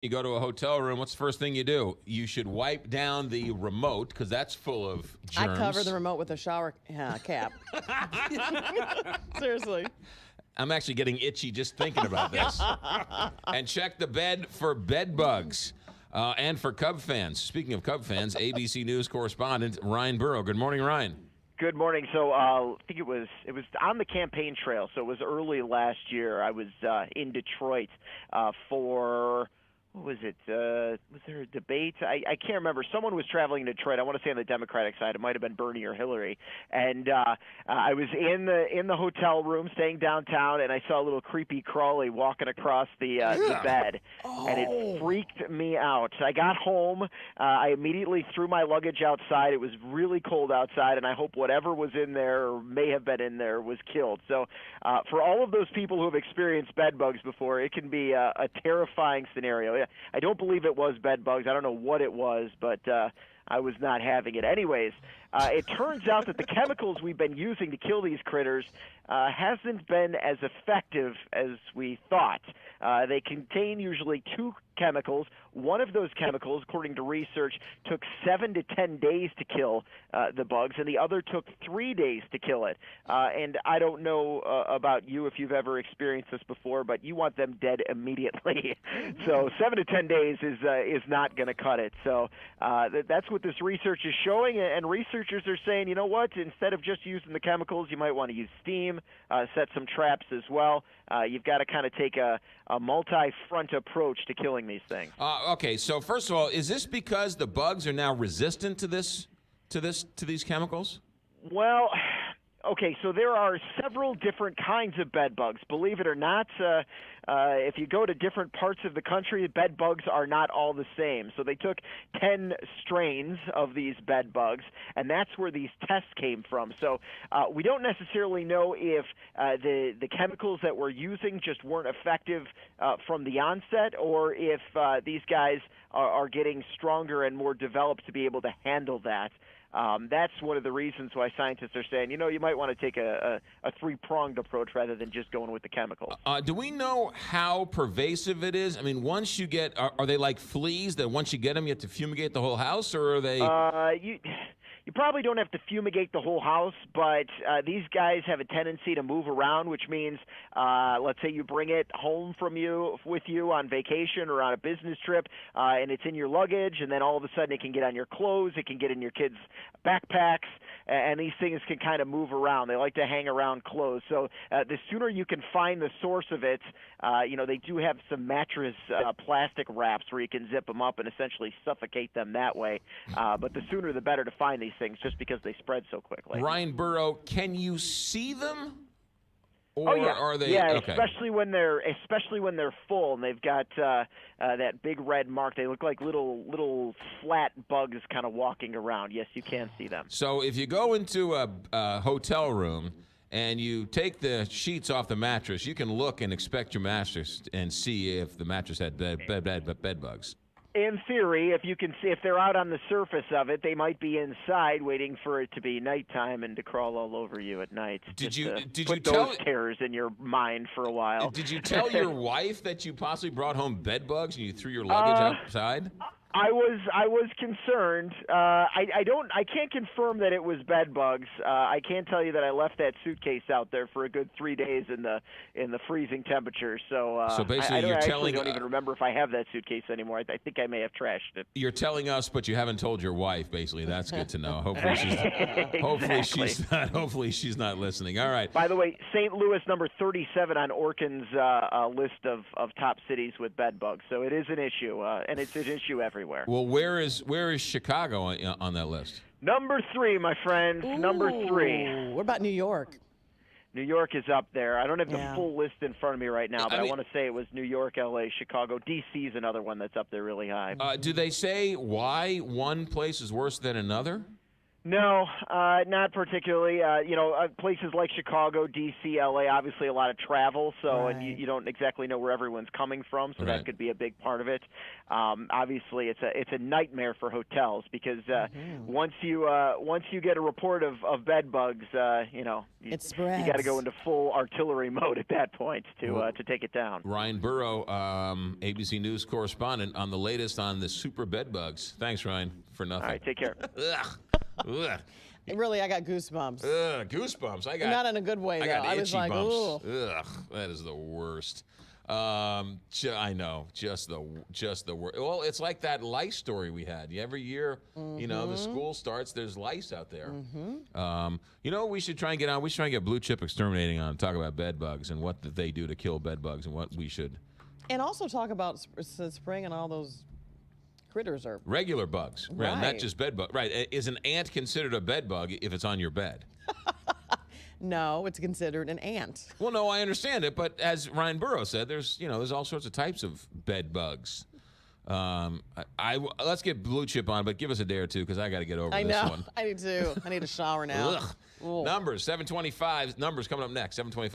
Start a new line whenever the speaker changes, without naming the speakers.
You go to a hotel room, what's the first thing you do? You should wipe down the remote because that's full of germs.
I cover the remote with a shower cap. Seriously.
I'm actually getting itchy just thinking about this. And check the bed for bed bugs. And for Cub fans. Speaking of Cub fans, ABC News correspondent Ryan Burrow. Good morning, Ryan.
Good morning. So I think it was on the campaign trail. So it was early last year. I was in Detroit for. What was it? Was there a debate? I can't remember. Someone was traveling to Detroit. I want to say on the Democratic side. It might have been Bernie or Hillary. And I was in the hotel room, staying downtown, and I saw a little creepy crawly walking across the bed, and it freaked me out. I got home. I immediately threw my luggage outside. It was really cold outside, and I hope whatever was in there or may have been in there was killed. So for all of those people who have experienced bed bugs before, it can be a terrifying scenario. I don't believe it was bed bugs. I don't know what it was, but I was not having it. Anyways, it turns out that the chemicals we've been using to kill these critters hasn't been as effective as we thought. They contain usually two chemicals. One of those chemicals, according to research, took 7 to 10 days to kill the bugs, and the other took 3 days to kill it. And I don't know about you if you've ever experienced this before, but you want them dead immediately. So 7 to 10 days is not going to cut it. So that's what this research is showing, and researchers are saying, you know what, instead of just using the chemicals, you might want to use steam, set some traps as well. You've got to kind of take a multi-front approach to killing these things.
Okay, so first of all, is this because the bugs are now resistant to these chemicals?
Well, okay, so there are several different kinds of bed bugs. Believe it or not, if you go to different parts of the country, bed bugs are not all the same. So they took 10 strains of these bed bugs, and that's where these tests came from. So we don't necessarily know if the chemicals that we're using just weren't effective from the onset, or if these guys are getting stronger and more developed to be able to handle that. That's one of the reasons why scientists are saying, you might want to take a three-pronged approach rather than just going with the chemicals.
Do we know how pervasive it is? I mean, once you get, are they like fleas that once you get them, you have to fumigate the whole house, or are they?
You probably don't have to fumigate the whole house, but these guys have a tendency to move around, which means, let's say you bring it home with you on vacation or on a business trip, and it's in your luggage, and then all of a sudden it can get on your clothes, it can get in your kids' backpacks, and these things can kind of move around. They like to hang around clothes. So the sooner you can find the source of it, they do have some mattress plastic wraps where you can zip them up and essentially suffocate them that way. But the sooner the better to find these things, just because they spread so quickly.
Ryan Burrow, can you see them?
Or
are they?
Yeah,
okay.
especially when they're full and they've got that big red mark. They look like little flat bugs kind of walking around. Yes, you can see them.
So if you go into a hotel room and you take the sheets off the mattress, you can look and inspect your mattress and see if the mattress had bed bugs.
In theory, if you can see, if they're out on the surface of it, they might be inside waiting for it to be nighttime and to crawl all over you at night.
Did
you
put
those terrors in your mind for a while?
Did you tell your wife that you possibly brought home bed bugs and you threw your luggage outside?
I was concerned. I can't confirm that it was bed bugs. I can tell you that I left that suitcase out there for a good 3 days in the freezing temperatures. So
basically,
I
don't
even remember if I have that suitcase anymore. I think I may have trashed it.
You're telling us, but you haven't told your wife. Basically, that's good to know. Hopefully she's not listening. All right.
By the way, St. Louis number 37 on Orkin's list of top cities with bed bugs. So it is an issue, and it's an issue everywhere.
Well, where is Chicago on that list?
Number 3, my friends.
Ooh,
number 3.
What about New York?
New York is up there. I don't have the full list in front of me right now, but I want to say it was New York, L.A., Chicago. D.C. is another one that's up there really high.
Do they say why one place is worse than another?
No, not particularly. Places like Chicago, D.C., L.A., obviously a lot of travel, so and you don't exactly know where everyone's coming from, so that could be a big part of it. Obviously, it's a nightmare for hotels because once you get a report of bed bugs,
it spreads.
You got to go into full artillery mode at that point to take it down.
Ryan Burrow, ABC News correspondent, on the latest on the super bed bugs. Thanks, Ryan, for nothing.
All right, take care.
Ugh. Ugh.
Really, I got goosebumps.
Ugh, goosebumps.
Not in a good way, though.
I got itchy
was like,
bumps.
ooh.
Ugh, that is the worst. I know, just the worst. Well, it's like that lice story we had. Every year, the school starts. There's lice out there. We should try and get on. We should try and get Blue Chip Exterminating on. Talk about bed bugs and what they do to kill bed bugs and what we should.
And also talk about spring and all those critters are
regular bugs, right? Not just bed bug. Right? Is an ant considered a bed bug if it's on your bed?
No, it's considered an ant.
Well, no, I understand it, but as Ryan Burrow said, there's all sorts of types of bed bugs. Let's get Blue Chip on, but give us a day or two because I got to get over this one.
I do too. I need a shower now.
Numbers 725. Numbers coming up next. 725.